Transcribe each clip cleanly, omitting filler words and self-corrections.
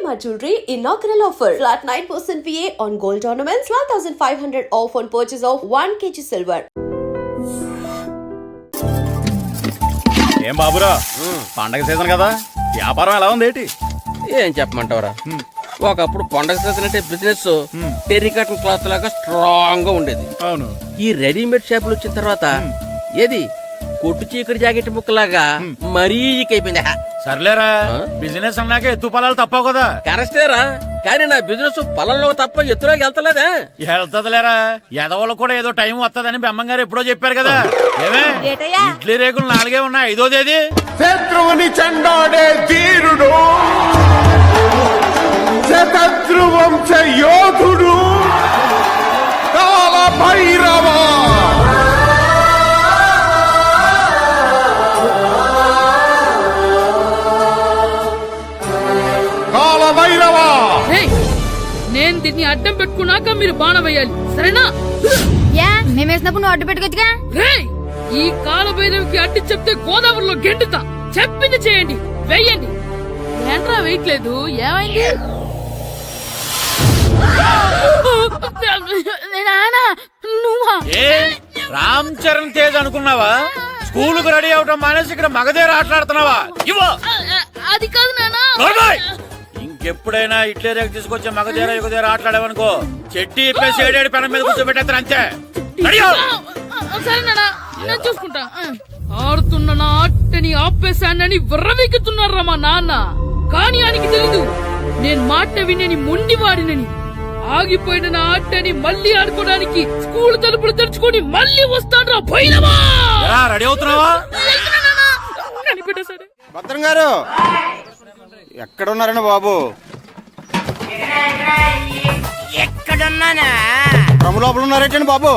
Shalimar Jewelry inaugural offer. Flat 9% VA on gold ornaments, 12,500 off on purchase of 1 kg silver. ఏం బాబురా పండగ season కదా వ్యాపారం ఎలా ఉంది ఏంటి? ఏం చెప్పమంటావురా, ఒకప్పుడు పండగ సీజన్ అంటే బిజినెస్ టెరికాటన్ క్లాత్ లాగా స్ట్రాంగ్ గా ఉండేది. అవును, ఈ రెడీమేడ్ షాపులు వచ్చిన తర్వాత ఏది కొట్టు చీకటి జాకెట్ ముక్కలాగా మరీ అయిపోయింది. సర్లేరా, బిజినెస్ అన్నాక ఎత్తు పొలాలు తప్పవు కదా. కరెక్టేరా, కానీ నా బిజినెస్ పొలంలో తప్ప ఎత్తులోకి వెళ్తలేదా? వెళ్తదిలేరా, ఎదవలు కూడా ఏదో టైం వస్తుందని బెమ్మంగారు ఎప్పుడో చెప్పారు కదా. ఏమే ఇడ్లీ రేకులు 4 ఉన్నాయి, 5వ తేదీ. శత్రువుని చెండాడే ధీరుడు, శతద్రు వంశ యోధుడు కాల భైరవ. కాల భైరవ, నేను దీన్ని అడ్డం పెట్టుకున్నాక మీరు బాణం వేయాలి, సరేనా? మేమేసినప్పుడు నువ్వు అడ్డు పెట్టుకోవచ్చుగా. ఈ కాలభైరవికి అడ్డు చెప్తే గోదావరిలో గెంటుతా. చెప్పింది చేయండి, వెయ్యండి. ఏంట్రా వేయట్లేదు, ఏమైంది? నువ్వా? రామ్ చరణ్ తేజ్ అనుకున్నావా? స్కూలుకు రెడీ అవటం మానేసి ఇక్కడ మగధేర ఆటలాడుతున్నావా? అది కాదు నానా. ఇంకెప్పుడైనా ఇట్లే రేపు తీసుకొచ్చే మగధేర యుగధేర ఆటలాడేవనుకో చెట్టి ఇప్పేసి 7 పెనం మీద కూర్చోబెట్టేస్తారు అంతే. సరే నానా, నేను చూసుకుంటా. ఆడుతున్న నా ఆటని ఆపేశానని విర్రవీగుతున్నారా మా నాన్న. కానీ ఆయనకి తెలీదు నేను మాట వినని మొండివాడినని. ఆగిపోయిన నా ఆటని మళ్ళీ ఆడుకోవడానికి స్కూల్ తలుపులు తెరుచుకొని మళ్ళీ వస్తాను రా పోయినవా. రెడీ అవుతున్నావా? భద్రం గారు ఎక్కడున్నారండి బాబు? ఎక్కడున్నానా? డ్రమ్ము లోపల ఉన్నారేటండి బాబు?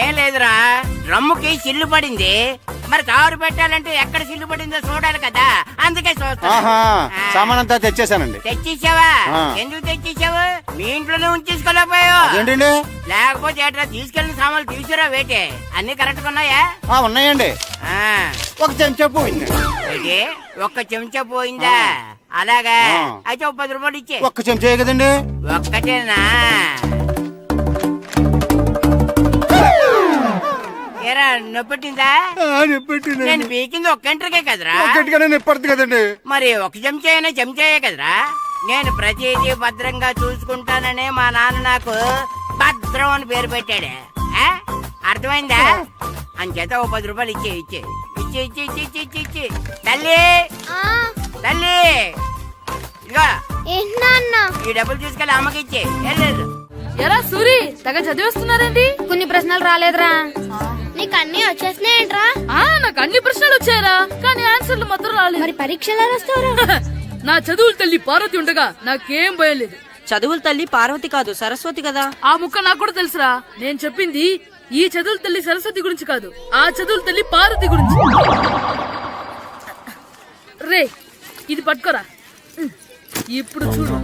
ఏం లేదురా, డ్రమ్ముకి సిల్లు పడింది. మరి కారు పెట్టాలంటే ఎక్కడ సిల్లు పడిందో చూడాలి కదా, అందుకే సామాన్ అంతా తెచ్చేసానండి. తెచ్చేసావా? ఎందుకు తెచ్చేసావు? మీ ఇంట్లోనే ఉంచేసుకోలేకపోయావు ఏంటండి? లేకపోతే ఎట్లా తీసుకెళ్లిన సామాన్లు తీసుకురా వేటే. అన్ని కరెక్ట్ ఉన్నాయా? ఉన్నాయండి. ఒక చెంచా పోయింది. ఒక్క చెంచా పోయిందా? అలాగా, అయితే 10 రూపాయలు ఇచ్చే. ఒక్క చెంచా కదండి? ఒక్కటేనా? ఏరా నొప్పెట్టిందా? నేను పీకింది ఒక్క గంటకే కదరా. నొప్పడుతుంది కదండి. మరి ఒక చెంచాయనా చెంచాయే కదరా. నేను ప్రతిదీ భద్రంగా చూసుకుంటాననే మా నాన్న నాకు భద్రం అని పేరు పెట్టాడు. అర్థమైందా? అంచేత 10 రూపాయలు ఇచ్చే ఇచ్చే ఇచ్చే ఇచ్చే ఇచ్చే ఇచ్చే ఇచ్చే. తల్లి తల్లి, ఇదిగో ఈ డబ్బులు తీసుకెళ్ళి అమ్మకి ఇచ్చే. వెళ్ళలేదు. ఎరా సూరి, తెగ చదివేస్తున్నారండి. కొన్ని ప్రశ్నలు రాలేదురా. నీకు అన్ని వచ్చేసినాయంట్రా? నాకు అన్ని ప్రశ్నలు వచ్చాయరా, కానీ ఆన్సర్లు మాత్రం రాలేదు. మరి పరీక్షలు రాస్తావురా? నా చదువుల తల్లి పార్వతి ఉండగా నాకేం భయం లేదు. చదువుల తల్లి పార్వతి కాదు, సరస్వతి కదా. ఆ ముక్క నాకు కూడా తెలుసురా. నేను చెప్పింది ఈ చదువుల తల్లి సరస్వతి గురించి కాదు, ఆ చదువుల తల్లి పార్వతి గురించి. రే, ఇది పట్టుకోరా. ఇప్పుడు చూడు.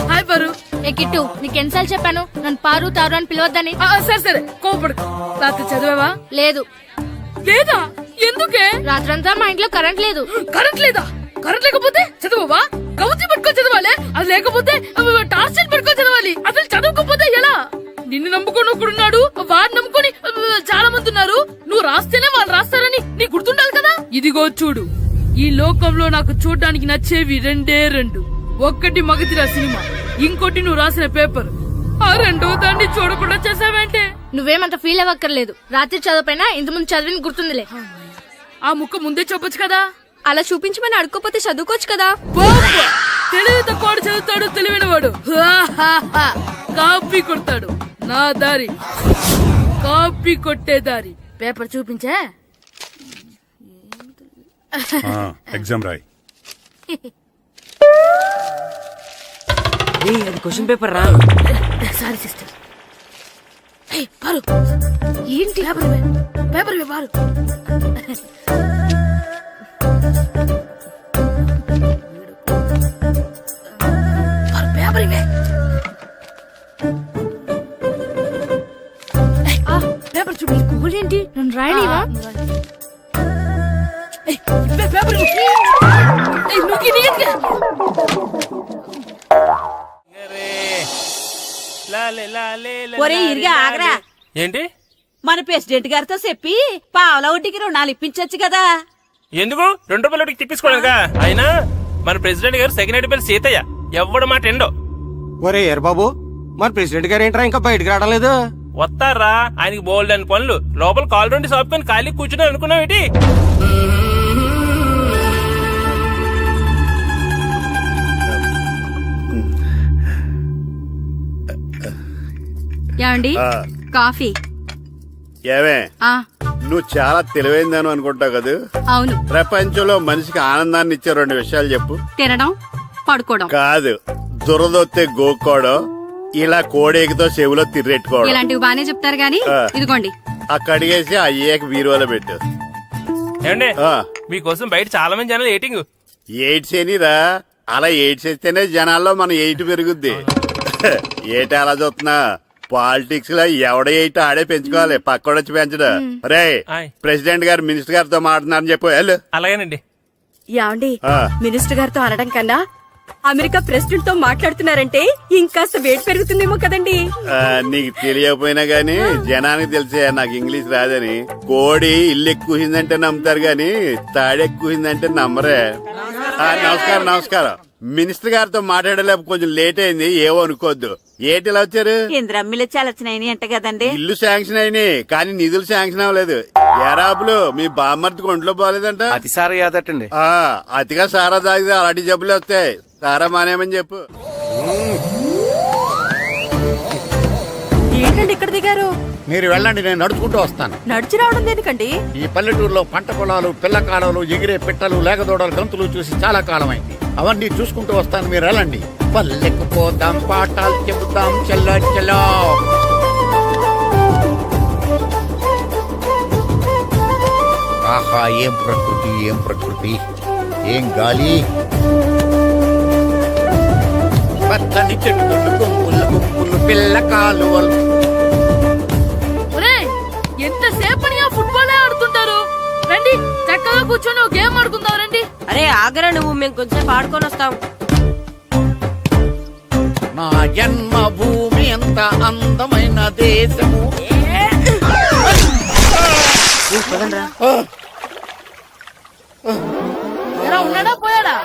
హాయ్ పారు. ఏ కిట్టు, నీకు ఎన్నిసార్లు చెప్పాను నన్ను పారు తారు అని పిలవద్దని? సరే సరే, కోపడుకో. రాత్రి చదివావా? లేదు. లేదా? ఎందుకే? రాత్రంతా మా ఇంట్లో కరెంట్ లేదు. కరెంట్ లేదా? కరెంట్ లేకపోతే చదవవా? కవచి పట్టుకొని చదవాలి. అది లేకపోతే టార్చ్ పట్టుకొని చదవాలి. అసలు చదవకపోతే ఎలా? నిన్ను నమ్ముకొని ఒకడున్నాడు, వాడిని నమ్ముకొని చాలా మంది ఉన్నారు. నువ్వు రాస్తేనే వాళ్ళు రాస్తారని నీకు గుర్తుండాలి కదా. ఇదిగో చూడు, ఈ లోకంలో నాకు చూడ్డానికి నచ్చేవి 2. ఒక్కటి మగధిర సినిమా, ఇంకోటి నువ్వు రాసిన పేపర్. ఆ 2వ దాన్ని చూడకుండా చేసావేంటే? నువ్వేమంత ఫీల్ అవ్వక్కర్లేదు. రాత్రి చదవపోయినా ఇంతకుముందు చదివిన గుర్తుందిలే. ఆ ముక్క ముందే చెప్పొచ్చు కదా. అలా చూపించమని అడుక్కోపోతే చదువుకోవచ్చు కదా. తెలివి తక్కువ చదువుతాడు, తెలివైన వాడు కాపీ కొడతాడు. నా దారి కాపీ కొట్టే దారి. పేపర్ చూపించా? ఎగ్జామ్ రాయి. అది క్వశ్చన్ పేపర్ రా. Sorry sister. పారు, ఏంటి పేపర్ పారు. పేపర్ ఇవే. పేపర్ చూడు. స్కూల్ ఏంటి నన్ను రాయనివా? పేపర్ నువ్వు ఒరే ఇరిగా ఆగరా. ఏంటి మన ప్రెసిడెంట్ గారితో చెప్పి పావల వడ్డీకి రుణాలు ఇప్పించొచ్చు కదా. ఎందుకు 2 రూపాయలు ఒకటికి తిప్పించుకోలేదుగా. అయినా మన ప్రెసిడెంట్ గారు సెకండ్ పేరు సీతయ్య ఎవడు మాట ఎండో. ఒరే ఎర్ బాబు, మన ప్రెసిడెంట్ గారు ఏంట్రా ఇంకా బయటకు రావడం లేదు? వస్తారా ఆయనకి బోల్డ్ అని పనులు. లోపల కాల్ రెండు సాపుకొని ఖాళీ కూర్చుని అనుకున్నావు ఏంటి? ఏమండి కాఫీ? ఏమే ఆ నువ్వు చాలా తెలివైందని అనుకుంటావు కదా. అవును. ప్రపంచంలో మనిషికి ఆనందాన్ని ఇచ్చే 2 విషయాలు చెప్పు. తినడం, పడుకోవడం. కాదు, దురదొత్తే గోక్కోవడం, ఇలా కోడేకితో చెవులో తిర్రెట్టుకోవడం. ఇలాంటివి బానే చెప్తారు గానీ ఇదిగోండి. కడిగేసి అయ్యాక బీరువాలో పెట్టు. ఏమండి ఆ, మీకోసం బయట చాలా మంది జనాలు ఏటింగ్. ఎయిడ్స్ ఏనిరా, అలా ఎయిడ్స్ వేస్తేనే జనాల్లో మన ఎయిట్ పెరుగుద్ది. ఏటి అలా చూస్తున్నా? పాలిటిక్స్ లో ఎవడ ఎయిట్ ఆడే పెంచుకోవాలి, పక్కడొచ్చి పెంచడం. రే ఆయ్. ప్రెసిడెంట్ గారు మినిస్టర్ గారితో మాట్లాడుతున్నారని చెప్పు. వెళ్ళు. అలాగేనండి. యాండి ఆ. మినిస్టర్ గారితో అనడం కన్నా అమెరికా ప్రెసిడెంట్ తో మాట్లాడుతున్నారంటే ఇంకాస్త వేడి పెరుగుతుందేమో కదండి. నీకు తెలియకపోయినా గానీ జనానికి తెలిసే నాకు ఇంగ్లీష్ రాదని. కోడి ఇల్లు ఎక్కువసిందంటే నమ్ముతారు గాని తాడెక్కువసిందంటే నమ్మరే. నమస్కారం నమస్కారం. మినిస్టర్ గారితో మాట్లాడలేక కొంచెం లేట్ అయింది, ఏవో అనుకోవద్దు. ఏటి ఇలా వచ్చారు? ఇంద్రమ్మిలు చాలచ్చినాయని అంట కదండి. ఇల్లు శాంక్షన్ అయినాయి కానీ నిధులు శాంక్షన్ అవ్వలేదు. ఎరాపులు మీ బామ్మర్తికి ఒంట్లో పోలేదంట. అతిసారి యాదటండి. అతిగా సారా తాగితే అలాంటి జబ్బులు వస్తాయి. సారా మానేమని చెప్పు. ఏంటండి ఇక్కడ దిగారు? మీరు వెళ్ళండి, నేను నడుచుకుంటూ వస్తాను. నడిచి రావడం దేనికండి? ఈ పల్లెటూరులో పంట పొలాలు, పిల్ల కాలాలు, ఎగిరే పిట్టలు, లేగదోడలు, గంతులు చూసి చాలా కాలం అయింది. అవన్నీ చూసుకుంటూ వస్తాను, మీరు వెళ్ళండి. పల్లెకు పోదాం, పాఠాలు చెబుతాం, చల్లో చల్లో. ఆహా, ఏం ప్రకృతి, ఏం ప్రకృతి, ఏం గాలి. పచ్చని చెట్లు, గుంపులు గుంపులు, పిల్ల కాలువలు. ఎంతసేపని ఆ ఫుట్బాల్ ఆడుతుంటారు. రండి చక్కగా కూర్చొని ఒక గేమ్ ఆడుకుందాం రండి. అరే ఆగరా నువ్వు, మేము కొంచెం ఆడుకొని వస్తాం. నా జన్మభూమి ఎంత అందమైన దేశము. ఎలా ఉన్నాడా పోయాడా?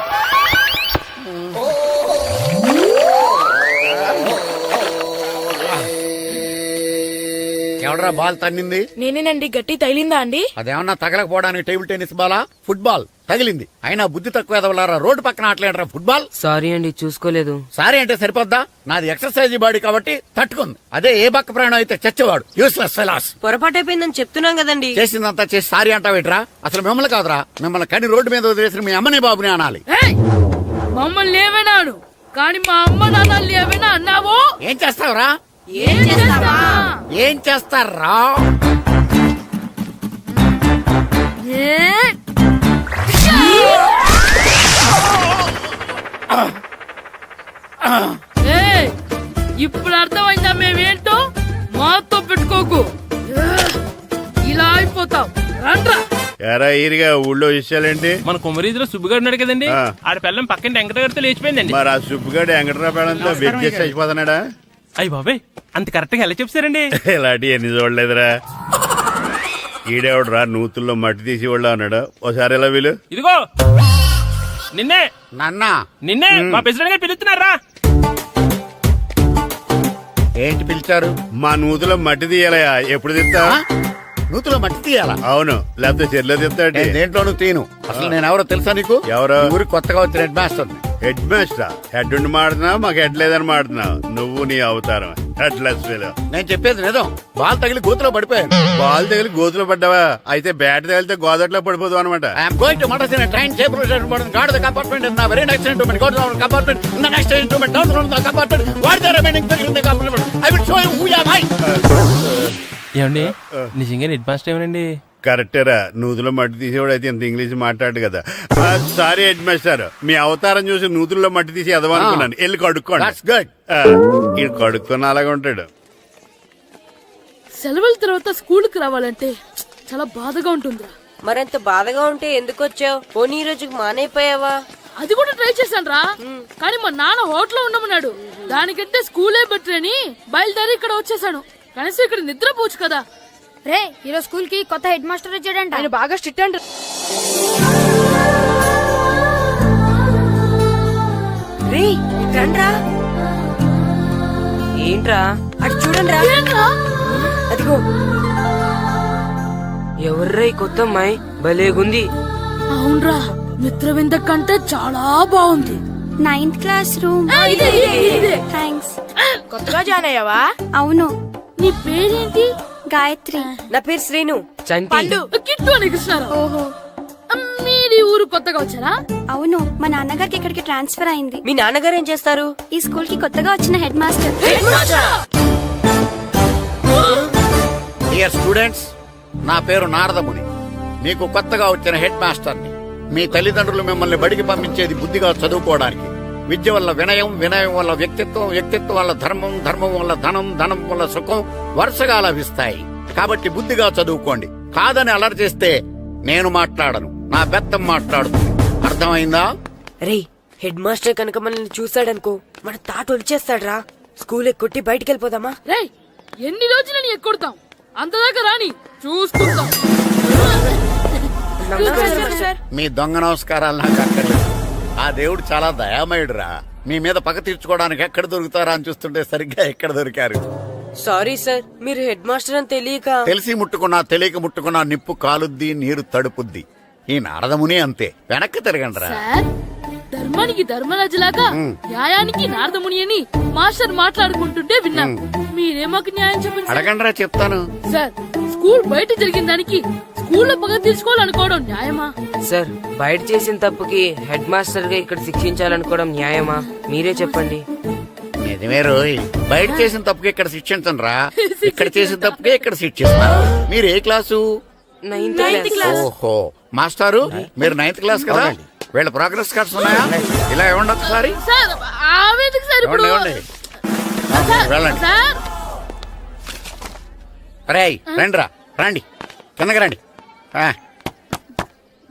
ఎవడరా బాల్ తన్నింది? నేనేనండి. గట్టి తగిలిందా అండి? అదేమన్నా తగలకపోవడానికి టేబుల్ టెన్నిస్ బాలా, ఫుట్బాల్ తగిలింది. అయినా బుద్ధి తక్కువ ఎదవలారా, రోడ్డు పక్కన ఆటలేడరా ఫుట్బాల్. సారీ అండి, చూసుకోలేదు. సారీ అంటే సరిపోద్దా? నాది ఎక్సర్సైజ్ బాడీ కాబట్టి తట్టుకుంది. అదే ఏ బక్క ప్రాణం అయితే చచ్చేవాడు. Useless fellas. పొరపాటు అయిపోయిందని చెప్తున్నాం కదండి. చేసిందంతా చేసి సారీ అంటావేట్రా? అసలు మిమ్మల్ని కాదురా, మిమ్మల్ని కని రోడ్డు మీద వదిలేసిన మీ అమ్మని బాబుని అనాలి. ఏయ్! మమ్మల్ని ఏమైనాను కానీ మా అమ్మ నాన్నల్ని ఏమైనా అన్నావో ఏం చేస్తావురా? ఏం చేస్తావా? ఏం చేస్తారా? ఏయ్! ఇప్పుడు అర్థమైందా మేమేంటో? మాతో పెట్టుకోకు, ఇలా అయిపోతాం. రండ్రా. ఎరా ఈరిగా ఊళ్ళో విషయాలేంటి? మన కుమరీధిలో సుబ్బుగాడు ఉన్నాడు కదండి, ఆ. ఆడ పిల్లం పక్కన వెంకటగారితో లేచిపోయిందండి. మరి ఆ సుబ్బుగాడు వెంకటరాపేడంతో వెచ్చేసి చచ్చిపోతున్నాడా? అయ్యి బాబాయ్, అంత కరెక్ట్ గా ఎలా చెప్తారండి? ఇలాంటి ఎన్ని చూడలేదురా. ఈడేవడరా నూతుల్లో మట్టి తీసి వాళ్ళు అన్నాడు. ఓసారి ఎలా వీలు? ఇదిగో నిన్నే నాన్న నిన్నే మా ప్రెసిడెంట్ గారు పిలుస్తున్నారా? ఏంటి పిలిచారు? మా నూతులో మట్టి తీయాలయా. ఎప్పుడు తీస్తా? నూతులో మట్టి తీయాలా? అవును, లేకపోతే చెర్లో తీస్తాడు. నేను దేంట్లోనూ తీను. అసలు నేను ఎవరో తెలుసా నీకు? ఎవరు? ఊరికి కొత్తగా వచ్చిన head master. Head master? Head ఉండి మాడుతున్నావు, మాకు హెడ్ లేదని మాడుతున్నావు. నువ్వు నీ అవతారం హెడ్ లెస్ ఫెలో. నేను చెప్పేది నిజం. బాల్ తగిలి గోతులో పడిపోయాను. బాల్ తగిలి గోతులో పడ్డావా? అయితే బ్యాట్ తగిలితే గోదట్లో పడిపోదు అనమాట. I'm going to motor in train table guard the compartment in the very next instrument go to the compartment in the next instrument down the compartment what the remaining thing in the compartment I will show you who you are my. ఏమండి నిజంగా head master ఏమనండి? కరెక్టేరా, నూతులో మట్టి తీసేవాడు అయితే ఇంత English మాట్లాడు కదా. Sorry head master, మీ అవతారం చూసి నూతుల్లో మట్టి తీసి ఎదవనుకున్నాను. వెళ్ళి కడుక్కోండి. That's good. ఈడు కడుక్కొని అలాగే ఉంటాడు. సెలవుల తర్వాత స్కూల్ కి రావాలంటే చాలా బాధగా ఉంటుందిరా. మరంత బాధగా ఉంటే ఎందుకు వచ్చావు? పోనీ ఈ రోజుకి మానైపోయావా? అది కూడా ట్రై చేశాను రా, కానీ మా నాన్న హోటల్లో ఉండమన్నాడు. దానికంటే స్కూలే బెటర్ అని బయలుదేరి ఇక్కడ వచ్చేసాను. కనీసం ఇక్కడ నిద్రపోవచ్చు కదా. రే ఈరోజు స్కూల్ కి కొత్త హెడ్ మాస్టర్ వచ్చాడంట. ఆయన బాగా స్ట్రిక్ట్ అంట. రే రండ్రా. ఏంట్రా అటు చూడండిరా. అదిగో ఎవర్రా ఈ కొత్త అమ్మాయి? భలేగుంది. అవునరా, మిత్రవింద కంటే చాలా బాగుంది. 9th class room. థ్యాంక్స్. కొత్తగా జాయిన్ అయ్యావా? అవును. నీ పేరేంటి? గాయత్రి. నా పేరు శ్రీను. పండు. కిట్టు అని కృష్ణారావు. ఓహో. మీరు ఊరు కొత్తగా వచ్చారా? అవును, మా నాన్నగారికి ఇక్కడికి ట్రాన్స్ఫర్ అయింది. మీ నాన్నగారు ఏం చేస్తారు? ఈ స్కూల్ కి కొత్తగా వచ్చిన హెడ్ మాస్టర్. డియర్ స్టూడెంట్స్, నా పేరు నారదముని. మీకు కొత్తగా వచ్చిన హెడ్ మాస్టర్ని. మీ తల్లిదండ్రులు మిమ్మల్ని బడికి పంపించేది బుద్ధిగా చదువుకోవడానికి. విద్య వల్ల వినయం, వినయం వల్ల వ్యక్తిత్వం, వ్యక్తిత్వం వల్ల ధర్మం, ధర్మం వల్ల ధనం, ధనం వల్ల సుఖం వరుసగా లభిస్తాయి. కాబట్టి బుద్ధిగా చదువుకోండి. కాదని అలర్ చేస్తే నేను మాట్లాడను, నా బెత్తం మాట్లాడుతుంది. అర్థమైందా? రే హెడ్ మాస్టర్ కనుక మనల్ని చూసాడనుకో మన తాట వచ్చేస్తాడ్రా. స్కూల్ ఎక్కొట్టి బయటికి వెళ్ళిపోదామా? రేయ్, ఎన్ని రోజులని ఎక్కొడతాం? అంతదాకా రాని చూసుకుంటాం. మీ దొంగ నమస్కారాలు నాకు అక్కర్లేదు. ఆ దేవుడు చాలా దయామయుడురా. మీ మీద పగ తీర్చుకోవడానికి ఎక్కడ దొరుకుతారా అని చూస్తుంటే సరిగ్గా ఎక్కడ దొరికారు. సారీ సార్, మీరు హెడ్ మాస్టర్ అని తెలియక. తెలిసి ముట్టుకున్నా తెలియక ముట్టుకున్నా నిప్పు కాలుద్ది, నీరు తడుపుద్ది. ఈ నారదముని అంతే. వెనక్కి తిరగండిరా. సార్, ధర్మానికి ధర్మరాజులాగా న్యాయానికి నారదముని అని మాస్టర్ మాట్లాడుకుంటుంటే విన్నాం. మీరే మాకు న్యాయం చెప్పండి సార్. అడగండిరా, చెప్తాను. సార్, స్కూల్ బయట జరిగిన దానికి స్కూల్లో పగ తీర్చుకోవాలనుకోవడం న్యాయమా? సార్, బయట చేసిన తప్పుకి హెడ్ మాస్టర్ గా ఇక్కడ శిక్షించాలనుకోవడం న్యాయమా? మీరే చెప్పండి. నిజమే రోయ్, బయట చేసిన తప్పుకి ఇక్కడ శిక్షించండి రా. ఇక్కడ చేసిన తప్పుకే ఇక్కడ శిక్షిస్తున్నారు. మీరు ఏ క్లాసు? 9th class. ఓహో, మాస్టారు మీరు 9th క్లాస్ కదా? వీళ్ళ ప్రోగ్రెస్ కార్డ్స్ ఉన్నాయా? ఇలా ఇవ్వండి ఒకసారి. సార్, ఆవేదకు సార్ ఇప్పుడు. ఇవ్వండి. వెళ్ళండి. సార్, రేయ్ రండిరా, రండి కిందకి రండి.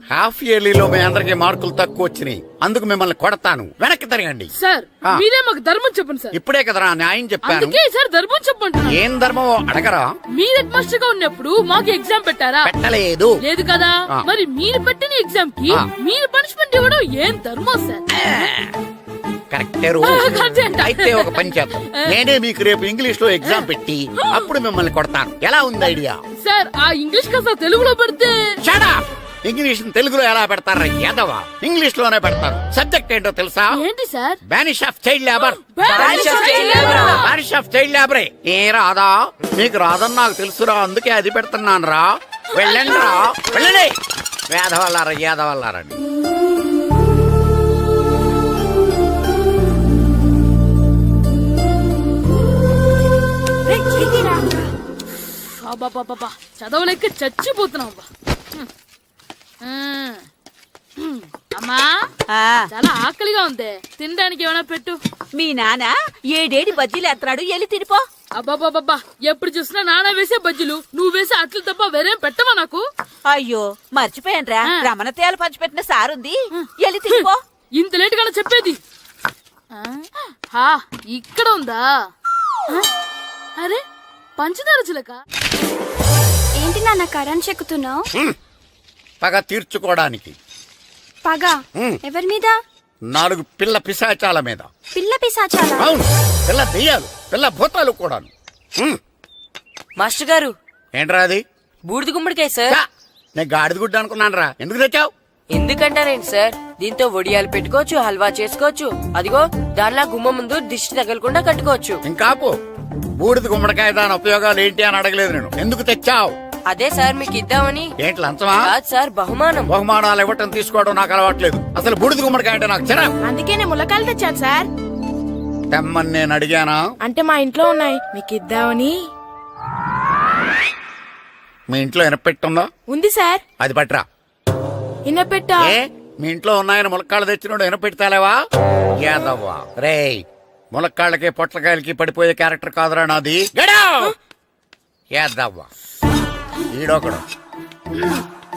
హాఫ్ ఇయర్లీలో మీ అందరికి మార్కులు తక్కువ వచ్చినాయి. అందుకు మిమ్మల్ని కొడతాను. వెనక్కి తిరగండి. సార్ మీరే మాకు ధర్మం చెప్పండి సార్. ఇప్పుడే కదరా న్యాయం చెప్పాను. అందుకే సార్ ధర్మం చెప్పండి. ఏం ధర్మమో అడగరా? మీరు హెడ్ మాస్టర్ గా ఉన్నప్పుడు మాకు ఎగ్జామ్ పెట్టారా? పెట్టలేదు. లేదు కదా. మరి మీరు పెట్టిన ఎగ్జామ్ కి మీరు పనిష్మెంట్ ఇవ్వడం ఏం ధర్మం సార్? కరెక్టే. అయితే ఒక పని చేద్దాం. నేనే మీకు రేపు ఇంగ్లీష్ లో ఎగ్జామ్ పెట్టి అప్పుడు మిమ్మల్ని కొడతాను. ఎలా ఉంది ఐడియా? సార్, ఆ ఇంగ్లీష్ కాస్త తెలుగులో పెడితే. ఇంగ్లీష్ తెలుగులో ఎలా పెడతారా యాదవా? ఇంగ్లీష్ లోనే పెడతారు. సబ్జెక్ట్ ఏంటో తెలుసా? ఏంటి sir? Banish of child labour. Banish of child లేబరే. ఏ రాదా? మీకు రాదని నాకు తెలుసురా, అందుకే అది పెడుతున్నాను రా. వెళ్ళండి రా, వెళ్ళండి. వేదవల్లారా, యాదవల్లారండి. చదవలేక చచ్చిపోతున్నాం. అమ్మా, చాలా ఆకలిగా ఉంది. తినడానికి ఏమైనా పెట్టు. మీ నాన్న ఏడేడి బజ్జీలు ఎత్తాడు, ఎల్లి తినిపో. అబ్బాబాబా, ఎప్పుడు చూసినా నాన్న వేసే బజ్జీలు, నువ్వు వేసే అట్లు తప్ప వేరేం పెట్టవా నాకు? అయ్యో మర్చిపోయానురా, రమణ తేలు పంచిపెట్టిన సారుంది, ఎల్లి తినిపో. ఇంత లేట్ గా చెప్పేది. ఇక్కడ ఉందా? అరే, పంచదార చిలక. ఏంటి నాన్న కరెంట్ చెక్కుతున్నావు? పగ తీర్చుకోవడానికి. పగ ఎవరి మీద? 4 పిల్ల పిశాచాల మీద. పిల్ల పిశాచాలా? అవును, పిల్ల దెయ్యాలు, పిల్ల భూతాలు కూడాను. మాస్టర్ గారు, ఏంట్రా అది? బూడిద గుమ్మడికాయ సార్. నేను గాడిద గుడ్డ అనుకున్నాను రా. ఎందుకు తెచ్చావు? ఎందుకంటారేంటి సార్, దీంతో వడియాలు పెట్టుకోవచ్చు, హల్వా చేసుకోవచ్చు. అదిగో దానిలా గుమ్మ ముందు దిష్టి తగలకుండా కట్టుకోవచ్చు. ఇంకాపు, బూడిద గుమ్మడికాయ దాని ఉపయోగాలు ఏంటి అని అడగలేదు నేను. ఎందుకు తెచ్చావు? అదే సార్ మీకు ఇద్దామని. ఏంటి లంచమా? కాదు సార్, బహుమానం. బహుమానాలు ఇవ్వటం తీసుకోవడం నాకు అలవాట్లేదు. అసలు బూడిద గుమ్మడికాయ అంటే నాకు చిరా. అందుకే నేను ములకాయలు తెచ్చాను సార్. తెమ్మని నేను అడిగానా? అంటే మా ఇంట్లో ఉన్నాయి, మీకు ఇద్దామని. మీ ఇంట్లో ఎనపెట్టుందా? ఉంది సార్. అది పట్రా. ఇన్నపెట్టా? మీ ఇంట్లో ఉన్నాయని ములక్కాళ్ళు తెచ్చినోడు ఎనపెడతాలేవా? యాదవ్వా రేయ్, ములక్కాళ్ళకి పొట్లకాయలకి పడిపోయే క్యారెక్టర్ కాదురా నాది. యాదవ్వా ఈడొకడు.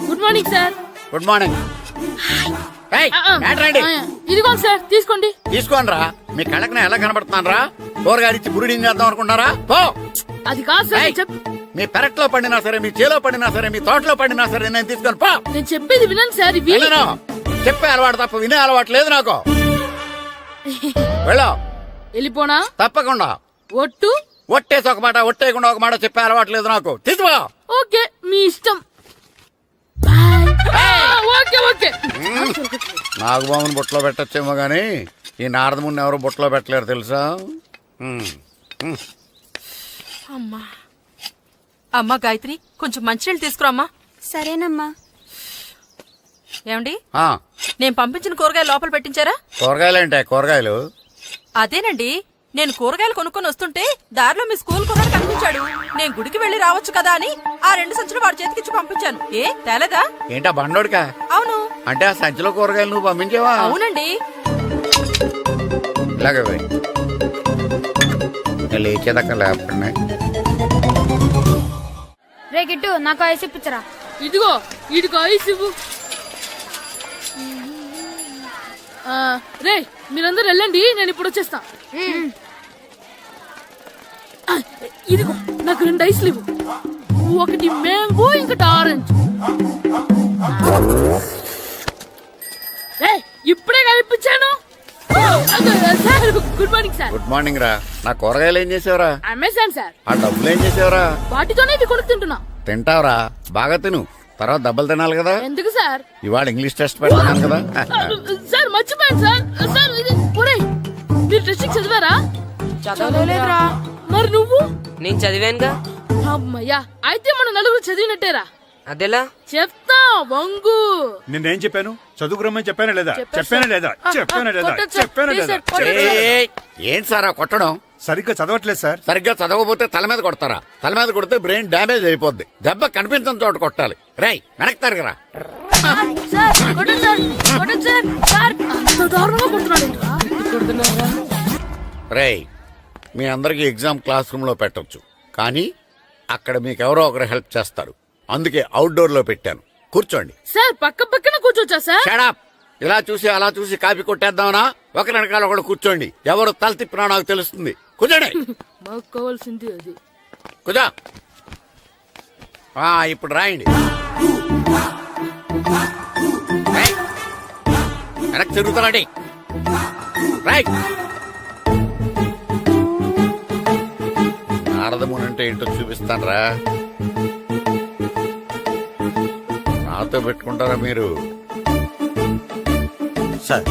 Good morning sir. Good morning. ఏయ్, మ్యాటర్ ఏంటి? ఇదిగో సార్ తీసుకోండి. తీసుకోనరా, మీ కళ్ళకి నేను ఎలా కనబడుతున్నాను రా? కూరగాయలు ఇచ్చి బురిడింగ్ చేద్దాం అనుకుంటారా? పో. అది కాదు సార్, ఏయ్, మీ పెరట్లో పండినా సరే, మీ చేలో పండినా సరే, మీ తోటలో పండినా సరే నేను తీసుకొని పో. నేను చెప్పేది వినండి సార్. ఇవి వెళ్ళను. చెప్పే అలవాటు తప్ప వినే అలవాటు లేదు నాకు. వెళ్ళో. వెళ్ళిపోనా? తప్పకుండా. ఒట్టు? ఒట్టేసి ఒక మాట, ఒట్టేయకుండా ఒక మాట చెప్పే అలవాటు లేదు నాకు. తీసుకో. ఓకే, మీ ఇష్టం. బాయ్. Okay okay. నాగబాబుని బుట్టలో పెట్టచ్చేమో గాని ఈ నారదముని ఎవరు బుట్టలో పెట్టలేరు తెలుసా? అమ్మా గాయత్రి, కొంచెం మంచినీళ్ళు తీసుకురామ్మా. సరేనమ్మా. ఏమండి, ఆ, నేను పంపించిన కూరగాయలు లోపల పెట్టించారా? కూరగాయలేంటే కూరగాయలు? అదేనండి, నేను కూరగాయలు కొనుక్కొని వస్తుంటే దారిలో మీ స్కూల్ కుర్రాడు కనిపించాడు. నేను గుడికి వెళ్లి రావచ్చు కదా అని ఆ 2 సంచులు వాడి చేతికిచ్చి పంపించాను. ఏ తేలేదా? ఏంటా బండోడికా? అవును. అంటే ఆ సంచిలో కూరగాయలు నువ్వు పంపించావా? అవునండి. ఇలాగే పోయి లేచేదాకా లేకపోతే రే గిట్టు, నాకు ఐస్ ఇప్పించరా. ఇదిగో ఇదిగో ఐస్ ఇవ్వు. రే మీరందరూ వెళ్ళండి, నేను ఇప్పుడు వచ్చేస్తా. ఇదిగో నాకు 2 ఐస్లు ఇవ్వు. ఒకటి మ్యాంగో, ఇంకటి ఆరెంజ్. ఇప్పుడే కనిపించాను. Sir good morning sir. Good morning రా. నా కూరగాయలు ఏం చేసావురా? Amazon sir. ఆ డబ్బులు ఏం చేసావురా? వాటితోనే ఇవి కొనుక్కు తింటున్నా. తింటావురా, బాగా తిను. తర్వాత దెబ్బలు తినాలి కదా. ఎందుకు సార్? ఇవాళ ఇంగ్లీష్ టెస్ట్ పెడతాను కదా. సార్ మర్చిపోయాను సార్. సార్ ఇది ఒరేయ్, మీరు టెస్టింగ్ చదివారా? చదవలేదురా. మరి నువ్వు? నేను చదివానుగా. అమ్మయ్యా, అయితే మన నలుగురు చదివినట్టేరా. అదెలా? చెప్తా వంగు. నేనేం చెప్పాను? చదువుకురమ్మని చెప్పానా లేదా? చెప్పాను సార్. ఏంటి సార్ ఆ కొట్టడం? సరిగ్గా చదవట్లేదు సార్. సరిగ్గా చదవకపోతే తల మీద కొడతారా? తల మీద కొడితే బ్రెయిన్ డ్యామేజ్ అయిపోద్ది. దెబ్బ కనిపించిన చోట కొట్టాలి. రేయ్ వెనక్కి తరగరా. రేయ్, మీ అందరికి ఎగ్జామ్ క్లాస్ రూమ్ లో పెట్టొచ్చు, కానీ అక్కడ మీకు ఎవరో ఒకరు హెల్ప్ చేస్తారు. అందుకే అవుట్డోర్ లో పెట్టాను. కూర్చోండి. సార్ పక్క పక్కన కూర్చోచ్చా సార్? షడప్. ఇలా చూసి అలా చూసి కాపీ కొట్టేద్దామనా? ఒకరి వెనకాల ఒకడు కూర్చోండి. ఎవరు తల తిప్పినా నాకు తెలుస్తుంది. కూర్చోండి. మాకు కావాల్సింది అది. కూర్చో. ఇప్పుడు రాయండి. వెనక్కి తిరుగుతారండి. రైట్. నారదముని అంటే ఏంటో చూపిస్తాను రా. నాతో పెట్టుకుంటారా మీరు? సార్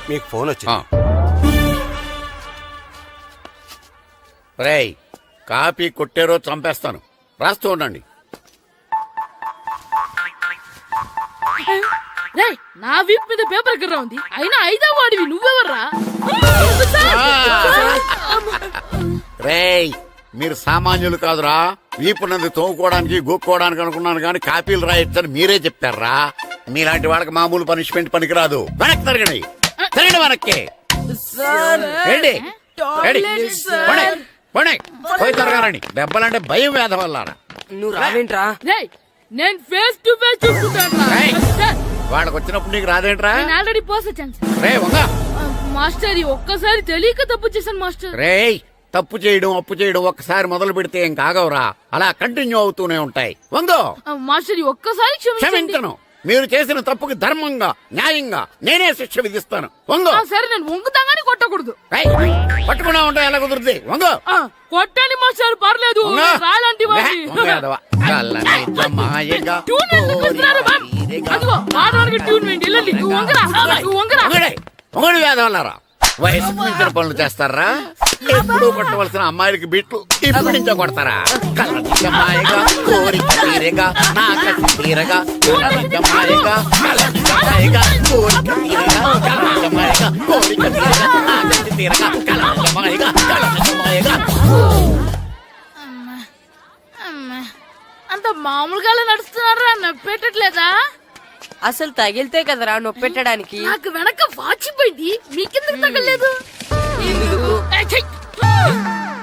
మీకు ఫోన్ వచ్చింది. రేయ్, కాపీ కొట్టారో చంపేస్తాను. రాస్తూ ఉండండి. రేయ్, నా వీప్ మీద పేపర్ ఎక్కడ ఉంది? అయినా 5వ వాడివి నువ్వెవర్రా? రేయ్, మీరు సామాన్యులు కాదురా. వీపున్నది తోముకోవడానికి గోక్కోవడానికి అనుకున్నాను కానీ కాపీలు రాయొచ్చని మీరే చెప్పారా? మీలాంటి వాళ్ళకి మామూలు పనిష్మెంట్ పనికిరాదు. వెనక్కి తిరగండి. తిరగండి వెనక్కి. ఏంటి? పోయి తిరగారండి. దెబ్బలంటే భయం వేద వల్ల. నువ్వు రావేంట్రా? రేయ్, నేను ఫేస్ టు ఫేస్ చూసుకుంటాను. వాళ్ళకి వచ్చినప్పుడు నీకు రాదేంట్రా? నేను ఆల్రెడీ పోస్ వచ్చాను సార్. రే వంగ. మాస్టర్ ఈ ఒక్కసారి తెలియక తప్పు చేశాను మాస్టర్. రేయ్, తప్పు చేయడం అప్పు చేయడం ఒక్కసారి మొదలు పెడితే ఏం కాగవరా. అలా కంటిన్యూ అవుతూనే ఉంటాయి. వందో. మాస్టర్ ఈ ఒక్కసారి క్షమించను. మీరు చేసిన తప్పుకి ధర్మంగా న్యాయంగా నేనే శిక్ష విధిస్తాను. వంగో. సరే, నేను వంగుతాగానే కొట్టకూడదు. పట్టుకున్నా ఉంటా ఎలా కుదురుద్ది. వంగో. కొట్టండి మాస్టర్, పర్లేదు. రాలాంటి ఒకటి వేదవల్లారా. వయసుకు మించిన పనులు చేస్తారా? ఎప్పుడు కొట్టవలసిన అమ్మాయిలకి బిట్లు ఇప్పుడు నుంచో కొడతారా? కలజమాయగా కోరిక తీరగా నా కసి తీరగా కలజమాయగా కలజమాయగా కోరిక తీరగా కలజమాయగా కోరిక తీరగా నా కసి తీరగా కలజమాయగా కలజమాయగా. అంత మామూలుగా నడుస్తున్నారా? నొప్పెట్టట్లేదా? అసలు తగిలితే కదరా నొప్పెట్టడానికి. నాకు వెనక వాచిపోయింది, మీకెందుకు తగలేదు?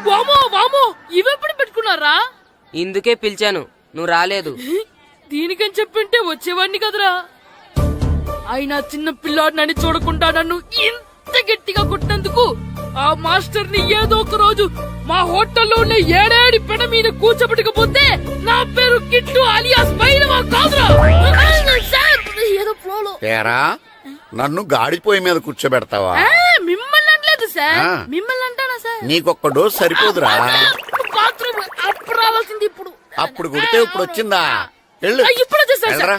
వామో వామో, ఇవెప్పుడు పెట్టుకున్నారా? ఇందుకే పిలిచాను, నువ్వు రాలేదు. దీనికని చెప్పింటే వచ్చేవాడిని కదరా. ఆయన చిన్న పిల్లాడినని చూడకుండా నన్ను ఇంత గట్టిగా కొట్టినందుకు ఆ మాస్టర్ ని ఏదో ఒక రోజు మా హోటల్లో ఉన్న ఏడేడి పెడ మీద కూర్చోబెట్టకపోతే నా పేరు కిట్టు అలియాస్ బైరవా కాదురా. సార్, ఏదో ఫ్లోలో తేరా నన్ను గాడిపోయి మీద కూర్చోబెడతావా? మిమ్మల్ని అనలేదు సార్. ఆ. మిమ్మల్ని అంటానా సార్? నీకొక్క డోస్ సరిపోదురా? బాత్రూమ్ అప్పుడు రావాల్సింది ఇప్పుడు. అప్పుడు కొడితే ఇప్పుడు వచ్చిందా? వెళ్ళు. ఇప్పుడు వచ్చేసారు వెళ్ళరా.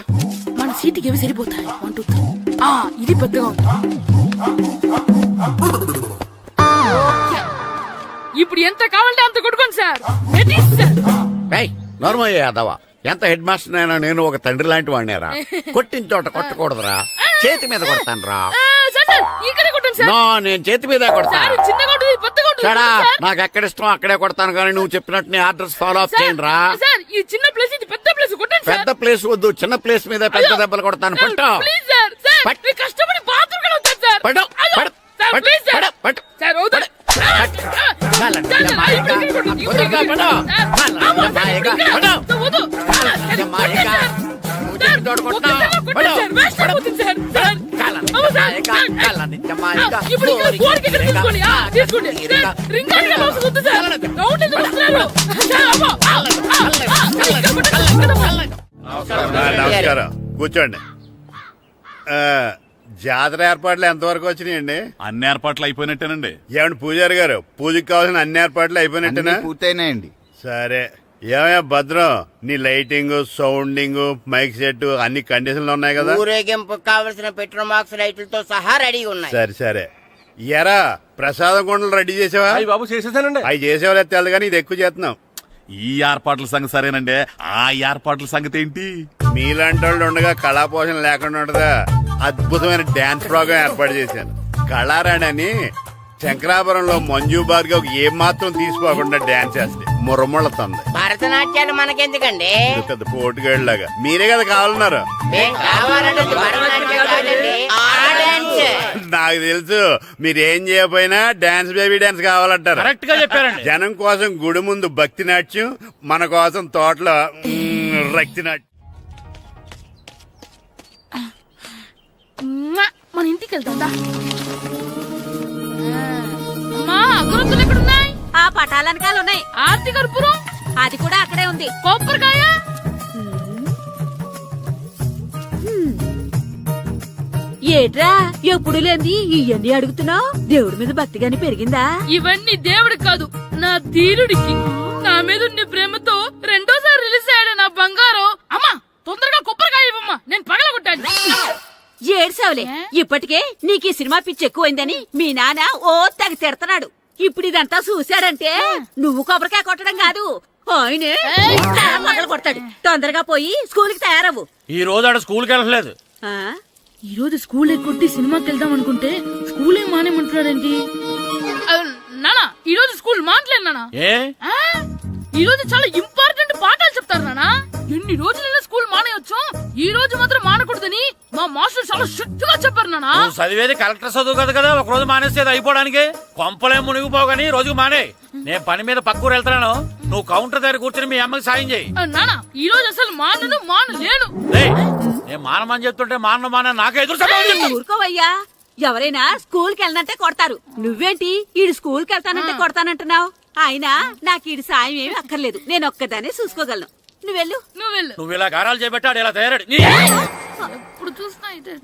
మన సీటుకి ఏవి సరిపోతాయి? 1 2 3. ఇది పెద్దగా ఉంది. ఇప్పుడు ఎంత కావాలంటే అంత కొట్టుకోండి సార్. Ready sir. నోర్మయ్య యాదవ, ఎంత హెడ్ మాస్టర్ అయినా నేను ఒక తండ్రి లాంటి వాడినేరా. కొట్టిన చోట కొట్టకూడదురా, చేతి మీద కొడతాను రా. సార్ సార్ ఇక్కడే కొట్టండి సార్. నో, నేను చేతి మీద కొడతా. సార్ చిన్నగా ఉంటుంది, పెద్దగా ఉంటుంది సడా, సార్. నాకు ఎక్కడ ఇష్టం అక్కడే కొడతాను, కానీ నువ్వు చెప్పినట్టు నీ ఆర్డర్స్ ఫాలో అప్ సార్, చేయండి రా. సార్ ఈ చిన్న ప్లేస్ ఇది పెద్ద ప్లేస్ కొట్టండి సార్. పెద్ద ప్లేస్ వద్దు, చిన్న ప్లేస్ మీద పెద్ద దెబ్బలు కొడతాను. పట్టు ప్లీజ్ సార్. సార్ పట్టు. నేను కష్టపడి బాత్రూమ్ కూడా వచ్చాను సార్. పట్టు, అయ్యో, పట్టు, సార్ పట్టు, ప్లీజ్ సార్. పట్టు, పట్టు. సార్ వద్దు. నమస్కారం, కూర్చోండి. జాతర ఏర్పాట్లు ఎంతవరకు వచ్చినాయండి? అన్ని ఏర్పాట్లు అయిపోయినట్టేనండి. ఏమండి పూజారి గారు, పూజకి కావాల్సిన అన్ని ఏర్పాట్లు అయిపోయినట్టేనా? పూర్తయినాయండి. సరే. ఏమయ్యా భద్రం, నీ లైటింగ్, సౌండింగ్, మైక్ సెట్ అన్ని కండిషన్లు ఉన్నాయి కదా? ఊరేగింపు కావలసిన పెట్రోల్ మార్క్స్ లైట్లతో సహా రెడీ ఉన్నాయి. సరే సరే. ఎరా ప్రసాదం కొండలు రెడీ చేసావా? బాబు చేసేసానండి. అవి చేసేవాళ్ళు తెలదు కానీ ఇది ఎక్కువ చేస్తున్నాం. ఈ ఏర్పాట్ల సంగతి సరేనండి, ఆ ఏర్పాట్ల సంగతి ఏంటి? మీలాంటి వాళ్ళు ఉండగా కళాపోషణ లేకుండా ఉండదా? అద్భుతమైన డాన్స్ ప్రోగ్రామ్ ఏర్పాటు చేశాను. కళారాణి అని శంకరాపురంలో మంజు భార్గవ్ ఏం మాత్రం తీసుకోకుండా డాన్స్ చేస్తే మురముళ్ళతుంది. భరతనాట్యాలు మనకెందుకండి? ఇది పెద్ద పోటుగాళ్ళలాగా మీరే కదా కావాలన్నారు. మేం కావాలంటే భరతనాట్యం కాదండి, ఆ డాన్స్. నాకు తెలుసు, మీరేం చేయకపోయినా డాన్స్ బేబీ డాన్స్ కావాలంటారు. కరెక్ట్ గా చెప్పారండి. జనం కోసం గుడి ముందు భక్తి నాట్యం, మన కోసం తోటలో రక్తి నాట్యం. మన ఇంటికి వెళ్తా. అమ్మా అగరొత్తులు ఎక్కడున్నాయి? ఆ పటాలనకాలు ఉన్నాయి. ఆర్తి కర్పూరం అది కూడా అక్కడే ఉంది. కొబ్బరికాయ ఏట్రా ఎప్పుడు లేని ఇవన్నీ అడుగుతున్నావు? దేవుడి మీద భక్తి గాని పెరిగిందా? ఇవన్నీ దేవుడికి కాదు, నా ధీరుడికి. నా మీద ఉన్న ప్రేమతో రెండోసారి రిలీజ్ అయ్యాడు నా బంగారం. అమ్మా తొందరగా కొబ్బరికాయ ఇవ్వమ్మా, నేను పగలగొట్టాను. ఏడ్సావులే, ఇప్పటికే నీకు ఈ సినిమా పిచ్చి ఎక్కువైందని మీ నాన్న ఓ తెగ తిడతాడు. ఇప్పుడు ఇదంతా చూశాడంటే నువ్వు కొబ్బరికాయ కొట్టడం కాదు, ఆయనే పగల కొడతాడు. తొందరగా పోయి స్కూల్ కి తయారవు. ఈ రోజు ఆడ స్కూల్కి వెళ్ళలేదు. ఆ? ఈ రోజు స్కూల్ ఎక్కొట్టి సినిమాకి వెళ్దాం అనుకుంటే స్కూల్ ఏం మానేమంటున్నాడేంటి? నానా ఈ రోజు స్కూల్ మానట్లేదు నానా. ఏ ఈ రోజు చాలా ఇంపార్టెంట్ పాఠాలు చెప్తారు నానా. ఎన్ని రోజులైనా స్కూల్ మానేయొచ్చు, ఈ రోజు మాత్రం మానకూడదని మా మాస్టర్ చాలా స్ట్రిక్ట్ గా చెప్పారు నానా. నువ్వు చదివేది కలెక్టర్ చదువు కదా కదా, ఒక రోజు మానేస్తే అయిపోవడానికి. కొంపలే మునిగిపోగాని రోజుకు మానే. నేను పని మీద పక్కూరు వెళ్తున్నాను, నువ్వు కౌంటర్ దగ్గర కూర్చొని మీ అమ్మకి సాయం చేయి. నానా ఈ రోజు అసలు మానలేను. నేను మానమని చెప్తుంటే మాన నాకే ఎదురు. ఊరుకోవయ్యా, ఎవరైనా స్కూల్ కి వెళ్ళనంటే కొడతారు. నువ్వేంటి ఈడు స్కూల్ కి వెళ్తానంటే కొడతానంటున్నావు? అయినా నాకు ఈడు సాయం ఏమి అక్కర్లేదు, నేను ఒక్కదానే చూసుకోగలను. నువ్వెళ్ళు. నువ్వు ఇలా గారాలు చేపెట్టాడు ఇలా తయారాడు. ఇప్పుడు చూస్తున్నా ఇదే.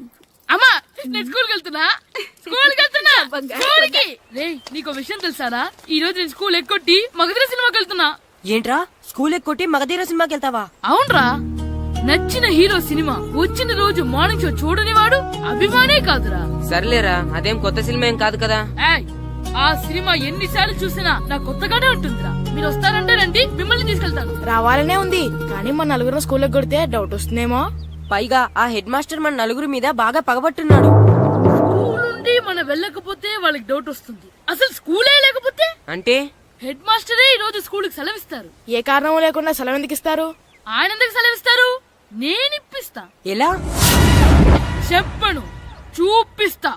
అమ్మా నేను స్కూల్కి వెళ్తున్నా. స్కూల్కి రేయ్, నీకు విషయం తెలుసారా? ఈ రోజు నేను స్కూల్ ఎక్కొట్టి మగధీర సినిమాకి వెళ్తున్నా. ఏంట్రా స్కూల్ ఎక్కొట్టి మగధీర సినిమాకి వెళ్తావా? అవునరా, నచ్చిన హీరో సినిమా వచ్చిన రోజు మార్నింగ్ షో చూడని వాడు అభిమానే కాదురా. సర్లేరా, అదేం కొత్త సినిమా ఏం కాదు కదా. ఆ సినిమా ఎన్నిసార్లు చూసినా నాకు కొత్తగానే ఉంటుందిరా. మీరు వస్తారంటే రండి, మిమ్మల్ని తీసుకెళ్తాను. రావాలనే ఉంది, కానీ మన నలుగురు స్కూల్ కొడితే డౌట్ వస్తుందేమో. పైగా ఆ హెడ్ మాస్టర్ మన నలుగురి మీద బాగా పగబట్టున్నాడు. స్కూల్ నుండి మనం వెళ్ళకపోతే వాళ్ళకి డౌట్ వస్తుంది. అసలు స్కూలే లేకపోతే అంటే హెడ్ మాస్టరే ఈ రోజు స్కూల్ కి సెలవిస్తారు. ఏ కారణం లేకుండా సెలవు ఎందుకు ఇస్తారు? ఆయన ఎందుకు సెలవిస్తారు? నేను ఇప్పిస్తా. ఎలా చెప్పను, చూపిస్తా.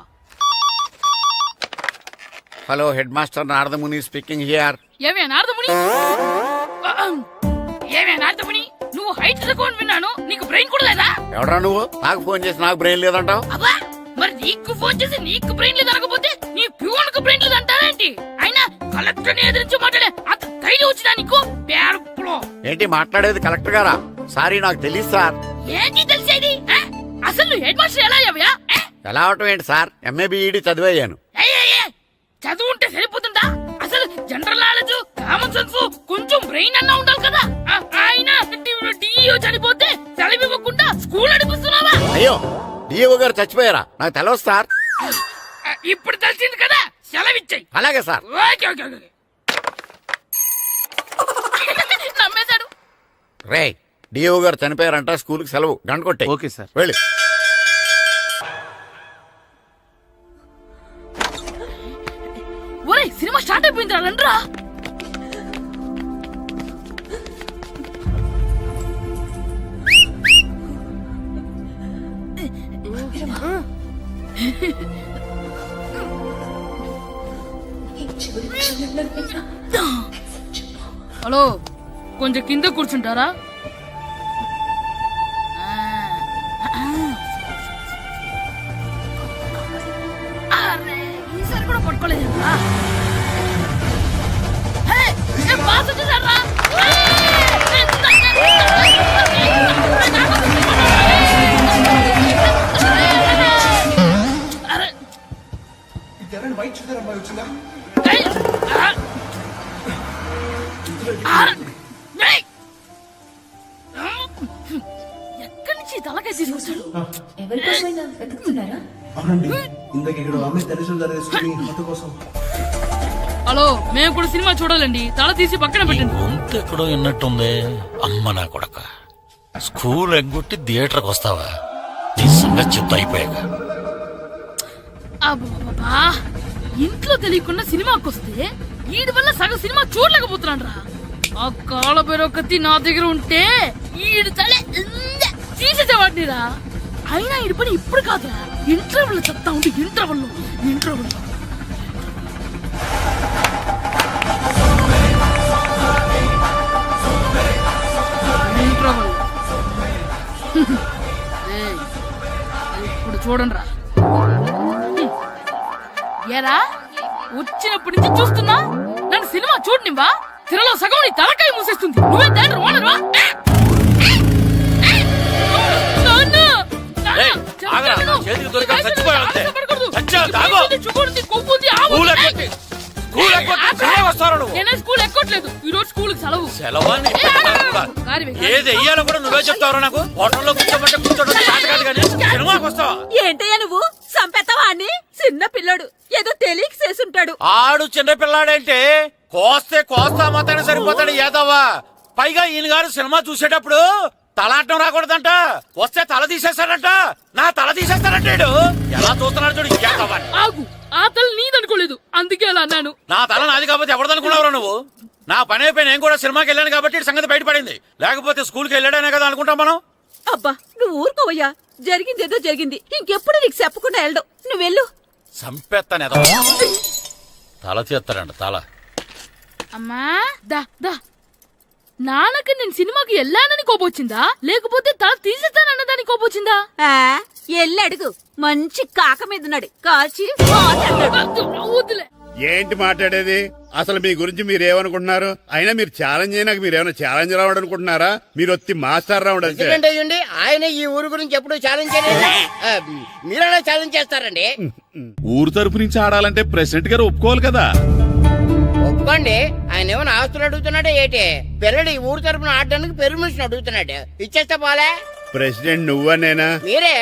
Hello, head master Naradamuni speaking here. ఏమే నారదముని, నువ్వు హైట్ మంచి రకం అని విన్నాను. నీకు బ్రెయిన్ కూడా లేదా? ఎవడరా నువ్వు నాకు ఫోన్ చేసి నాకు బ్రెయిన్ లేదంటావు? అబ్బా, మరి నీకు ఫోన్ చేసి నీకు బ్రెయిన్ లేదు అనకపోతే నీ ప్యూన్ కు బ్రెయిన్ లేదు అంటారేంటి? అయినా కలెక్టర్ ని ఎదిరించి మాట్లాడే అంత ధైర్యం వచ్చినా నీకు? పేరులో ఏంటి మాట్లాడేది కలెక్టర్ గారా? సారీ నాకు తెలియదు సార్. ఏంటి తెలిసేది? అసలు నువ్వు హెడ్ మాస్టర్ ఎలా అయ్యావయ్యా? ఎలా అవటం ఏంటి సార్, ఎంఏ బిఈడి చదివయ్యాను. చదువు ఉంటే సరిపోతుందా? అసలు జనరల్ నాలెడ్జ్, కామన్ సెన్స్, కొంచెం బ్రెయిన్ అన్నా ఉండాలి కదా. ఆయన డిఇఓ చనిపోతే సెలవు ఇవ్వకుండా స్కూల్ నడిపిస్తున్నావా? అయ్యో, డిఓ గారు చచ్చిపోయారా? నాకు తెలియదు సార్. ఇప్పుడు తెలిసింది కదా, సెలవిచ్చాయి. అలాగే సార్. Okay okay okay. నమ్మేశాడు. రే, డిఓ గారు చనిపోయారంట, స్కూల్ కి సెలవు, గంట కొట్టే. Okay sir. వెళ్ళి. ఒరే, సినిమా స్టార్ట్ అయిపోయిందిరా, రండ్రా. హలో, కొంచెం కింద కూర్చుంటారా? అరే, ఈసారి కూడా పట్టుకోలేదు. బాస్ వచ్చేసారా? ఎక్కడి నుంచి తలకాయ తీసుకొచ్చాడు? హలో, మేము కూడా సినిమా చూడాలండి. తల తీసి పక్కన పెట్టండి. గొంతు ఎక్కడో విన్నట్టుంది. అమ్మ నా కొడక, స్కూల్ ఎగ్గొట్టి థియేటర్కి వస్తావా? నీ సంగతి చెప్తా అయిపోయాక. అబ్బా, ఇంట్లో తెలియకుండా సినిమాకి వస్తే వీడి వల్ల సగం సినిమా చూడలేకపోతున్నాడు రా. ఆ కాళ్ళ బెరొకతి నా దగ్గర ఉంటే ఈడు తలే తీసేసేవాడిని రా. అయినా ఈడి పని ఇప్పుడు కాదురా, ఇంటర్వెల్ చెప్తా ఉంటే ఇంటర్వెల్ ఇప్పుడు చూడండి రా. ఏరా, వచ్చినప్పటి నుంచి చూస్తున్నా, నన్ను సినిమా చూడనివ్వా? తిరలో సగం నీ తలకాయ మూసేస్తుంది. నువ్వే దాని ఓనర్వా? నేనే స్కూల్ ఎక్కట్లేదు. ఈ రోజు స్కూల్ సెలవు. ఏది వెయ్యాలో కూడా నువ్వే చెప్తావు నాకు. హోటల్లో కూర్చోమంటే కూర్చోడం కాదు కానీ సినిమాకి వస్తావా? ఏంటయ్యా నువ్వు సంపెత్తవా అని? చిన్న పిల్లడు ఏదో తెలియక చేసుంటాడు. ఆడు చిన్న పిల్లాడంటే కోస్తా మాత్రమే సరిపోతాడు ఏదవ్వా. పైగా ఈయన గారు సినిమా చూసేటప్పుడు తలాటం రాకూడదంట. వస్తే తల తీసేస్తాడంట. నా తల తీసేస్తాడంటాడు. ఎలా చూస్తున్నాడు చూడు. ఆగు, ఆ తల నీదనుకోలేదు, అందుకే అలా అన్నాను. నా తల నాది కాబట్టి ఎవరిదనుకున్నావురా నువ్వు? నా పని అయిపోయి నేను కూడా సినిమాకి వెళ్ళాను కాబట్టి సంగతి బయటపడింది. లేకపోతే స్కూల్కి వెళ్ళాడనే కదా అనుకుంటాం మనం. అబ్బా, నువ్వు ఊరుకోవయ్యా. జరిగిందేదో జరిగింది. ఇంకెప్పుడు నీకు చెప్పకుండా వెళ్ళడం. నువ్వు వెళ్ళు. సంపెత్తాను ఏదో తల తీస్తాడంట. తల అమ్మా, దా దా. నాన్నకి నేను సినిమాకి వెళ్ళానని కోపొచ్చిందా, లేకపోతే తల తీసేస్తానన్నదాని కోపొచ్చిందా? ఎల్లు అడుగు. మంచి కాక మీద ఉన్నాడు, కాల్చి వద్దులే. ఏంటి మాట్లాడేది? అసలు మీ గురించి మీరేమనుకుంటున్నారు? అయినా మీరు ఛాలెంజ్ అయినాక మీరేమైనా ఛాలెంజ్ రావడం అనుకుంటున్నారా? మీరు వచ్చి మాస్టర్ రావడం అంతే. ఆయన ఈ ఊరు గురించి ఎప్పుడు ఛాలెంజ్ చేయలేదు. మీరైనా ఛాలెంజ్ చేస్తారండి? ఊరు తరపు నుంచి ఆడాలంటే ప్రెసిడెంట్ గారు ఒప్పుకోవాలి కదా. ఒప్పుకోండి. ఆయన ఏమైనా ఆస్తులు అడుగుతున్నాడే ఏంటి? పిల్లడు ఈ ఊరు తరపున ఆడడానికి పెర్మిషన్ అడుగుతున్నాడు. ఇచ్చేస్తే పోలే. ప్రెసిడెంట్ నువ్వా నేనా? మీరే.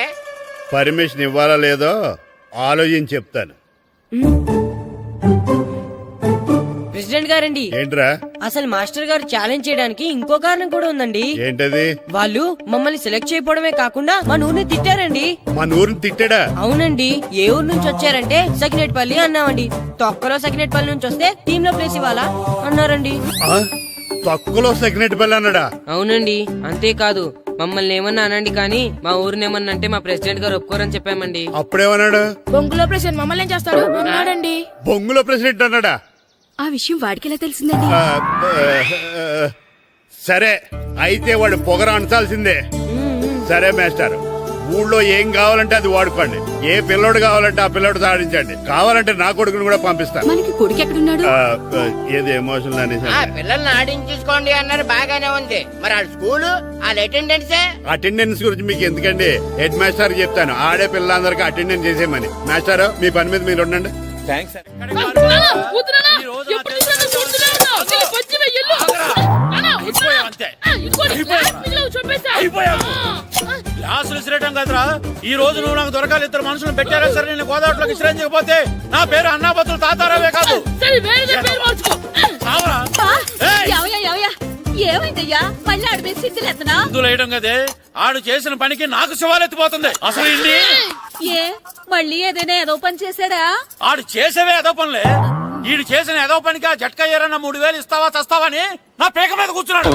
పర్మిషన్ ఇవ్వాలా లేదో ఆలోచించి చెప్తాను. ప్రెసిడెంట్ గారండి, ఏంట్రా? అసలు మాస్టర్ గారు ఛాలెంజ్ చేయడానికి ఇంకో కారణం కూడా ఉందండి. ఏంటది? వాళ్ళు మమ్మల్ని సెలెక్ట్ చేయకపోవడమే కాకుండా మా ఊరిని తిట్టారండి. మా ఊరిని తిట్టాడా? అవునండి. ఏ ఊరు నుంచి వచ్చారంటే సకినేట్పల్లి అన్నామండి. తొక్కలో సకినేట్పల్లి నుంచి వస్తే టీమ్ లో ప్లేస్ ఇవ్వాలా అన్నారండి. తొక్కలో సకినేట్పల్లి అన్నాడా? అవునండి. అంతేకాదు, మమ్మల్ని ఏమన్నా అనండి కానీ మా ఊరిని ఏమన్నా అంటే మా ప్రెసిడెంట్ గారు ఒప్పుకోరని చెప్పామండి. అప్పుడేమన్నాడు? బొంగులో ప్రెసిడెంట్ మమ్మల్ని ఏం చేస్తాడు అన్నాడండి. బొంగులో ప్రెసిడెంట్ అన్నాడా? ఆ విషయం వాడికి ఎలా తెలిసిందండి? సరే అయితే వాడు పొగర అంచాల్సిందే. సరే మాస్టర్, ఊళ్ళో ఏం కావాలంటే అది వాడుకోండి. ఏ పిల్లోడు కావాలంటే ఆ పిల్లోడు సాధించండి. కావాలంటే నా కొడుకుని కూడా పంపిస్తాను. మనకి కొడుకు ఎక్కడున్నాడు? ఏది ఎమోషనల్ అనేసి పిల్లల్ని ఆడించేసుకోండి అన్నారు, బాగానే ఉంది. మరి ఆ స్కూలు వాళ్ళ అటెండెన్సే. అటెండెన్స్ గురించి మీకు ఎందుకండి, హెడ్ మాస్టర్ చెప్తాను. ఆడే పిల్లలందరికీ అటెండెన్స్ చేసేయమని. మాస్టర్ మీ పని మీద మీరు ఉండండి. థ్యాంక్స్. క్లాసులు విసిరేయటం కదరా, ఈ రోజు నువ్వు నాకు దొరకాలి. ఇద్దరు మనుషులు పెట్టారా సరే, నేను గోదావరిలోకి విసిరించకపోతే నా పేరు అన్నాబతులు తాతారావే కాదు. ఏమైందయ్యా మళ్ళీ ఆడిపై సిద్ధులెత్తనా? వేయడం కదే, ఆడు చేసిన పనికి నాకు శివాలెత్తిపోతుంది. అసలు ఇన్ని ఏ మళ్ళీ ఏదైనా ఏదో పని చేశాడా? ఆడు చేసేవే ఏదో పనులే. ఈడు చేసిన ఏదో పనికి ఆ జట్కా ఏరన్న 3000 ఇస్తావా చస్తావని నా పేక మీద కూర్చున్నాడు.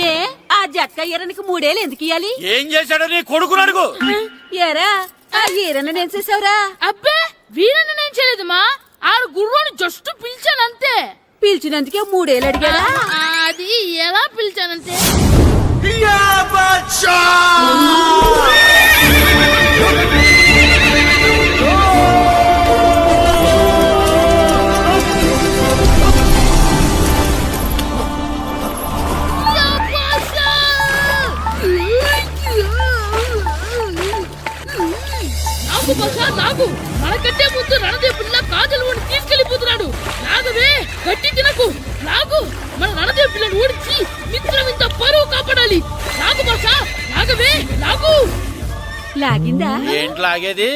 ఏ ఆ జట్కా ఈరనికి 3 ఏళ్ళు ఎందుకు ఇయ్యాలి? ఏం చేశాడో నీ కొడుకుని అడుగు. ఏరా ఆ ఈరన్న నేను చేసావురా? అబ్బే వీరన్న నేను చేయలేదమ్మా, ఆడు గుర్రోని జస్ట్ పిలిచానంతే. పిలిచినందుకే 3 ఏళ్ళు అడిగాడా? అది ఎలా పిలిచానంతే. నాకు మనకంటే ముందు రణదేవుడిలా కాజల్ ఓడి తీసుకెళ్లిపోతున్నాడు. నాగవే గట్టి తినకు. నాకు మన రణదేవు పిల్లని ఓడించి మిత్రం ఇంత పరువు కాపాడాలి. నాకు భాష నాగవే నాకు లాగిందా? ఏంటి లాగేది?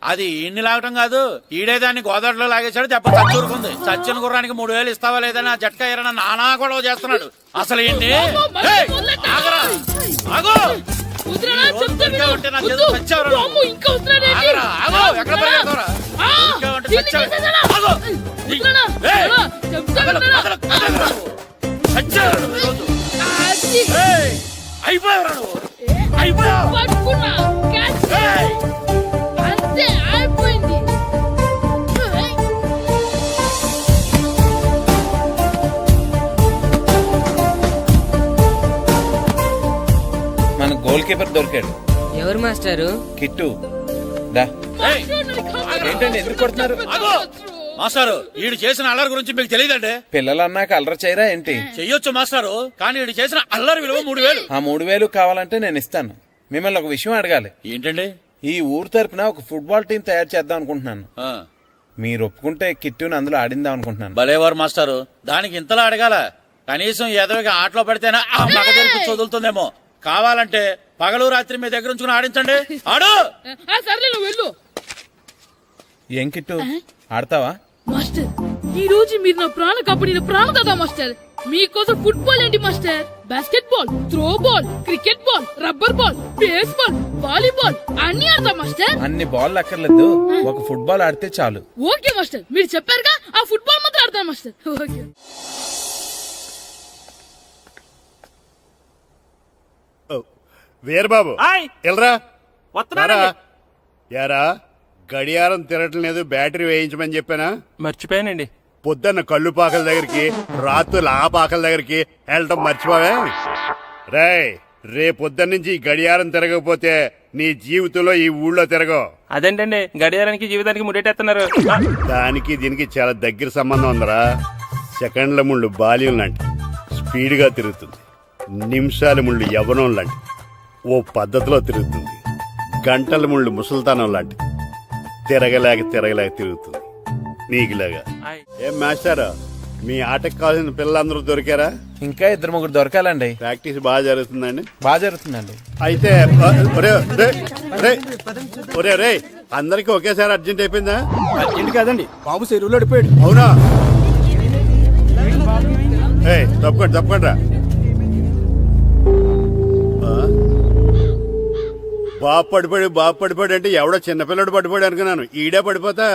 అది ఈయన్ని లాగటం కాదు, ఈడే దాన్ని గోదావరిలో లాగేశాడు. దెబ్బ చచ్చూరుకుంది. చచ్చిన గుర్రానికి 3000 ఇస్తావా లేదని ఆ జట్కా ఏరన్నా నానా గొడవ చేస్తున్నాడు. అసలు ఏంటి? అయిపోయావు అంతే అయిపోయింది. మన గోల్ కీపర్ దొరికాడు. ఎవరు మాస్టారు? కిట్టు దా. ఏంటండి ఎందుకు కొడుతున్నారు? మాస్టారు, ఈడు చేసిన అల్లరి గురించి మీకు తెలియదండి. పిల్లలు అన్నాక అల్లరి చేయరా ఏంటి? చెయ్యొచ్చు మాస్టారు, కానీ ఈడు చేసిన అల్లరి విలువ 3000. ఆ 3000 కావాలంటే నేను ఇస్తాను. మిమ్మల్ని ఒక విషయం అడగాలి. ఏంటండి? ఈ ఊరు తరపున ఒక ఫుట్బాల్ టీం తయారు చేద్దాం అనుకుంటున్నాను. మీరు ఒప్పుకుంటే కిట్టుని అందులో ఆడిందాం అనుకుంటున్నాను. భలేవారు మాస్టారు, దానికి ఇంతలా అడగాల? కనీసం ఎదవిగా ఆటలో పడితేనే ఆ మగ తెరికి చదువుతుందేమో. కావాలంటే పగలు రాత్రి మీ దగ్గర ఉంచుకుని ఆడించండి. ఆడు. సర్లే నువ్వు వెళ్ళు. ఏం కిట్టు ఆడతావా? మాస్టర్ ఈ రోజు మీరు నా ప్రాణ కాపాడిన ప్రాణదాత మాస్టర్. మీకోసం ఫుట్బాల్ ఏంటి master, basket ball, throw ball, cricket ball, rubber ball, base ball, volleyball అన్ని ఆడతా మాస్టర్. అన్ని బాల్ అక్కర్లేదు, ఒక ఫుట్బాల్ ఆడితే చాలు. ఓకే మాస్టర్, మీరు చెప్పారుగా ఆ ఫుట్బాల్ మాత్రం ఆడతాను మాస్టర్. ఓకే. వీరబాబు ఎల్రా యారా, గడియారం తిరగట్లేదు, బ్యాటరీ వేయించమని చెప్పానా? మర్చిపోయానండి. పొద్దున్న కళ్ళు పాకల దగ్గరికి, రాత్రులు ఆ పాకల దగ్గరికి వెళ్ళటం మర్చిపోవే. రేపొద్దున్న నుంచి ఈ గడియారం తిరగకపోతే నీ జీవితంలో ఈ ఊళ్ళో తిరగవు. అదేంటండి గడియారానికి జీవితానికి ముడేటేస్తున్నారు? దానికి దీనికి చాలా దగ్గర సంబంధం ఉందరా. సెకండ్ల ముళ్ళు బాల్యం లాంటి స్పీడ్ గా తిరుగుతుంది. నిమిషాల ముళ్ళు యవ్వనం లాంటి ఓ పద్ధతిలో తిరుగుతుంది. గంటల ముళ్ళు ముసల్తానం లాంటి తిరగలేక తిరుగుతుంది నీకులాగా. ఏం మాస్టర్, మీ ఆటకు కావాల్సిన పిల్లలందరూ దొరికారా? ఇంకా 2-3 దొరకాలండి. ప్రాక్టీస్ బాగా జరుగుతుందండి? బాగా జరుగుతుందండి. అయితే ఒరే అందరికి ఒకేసారి అర్జెంట్ అయిపోయిందా? అర్జెంట్ కాదండి, బాబు చెరువులో పడిపోయాడు. అవునా? తప్పకుండా రా. బాబు పడిపోయాడు అంటే ఎవడో చిన్నపిల్లడు పడిపోయాడు అనుకున్నాను. ఈడే పడిపోతా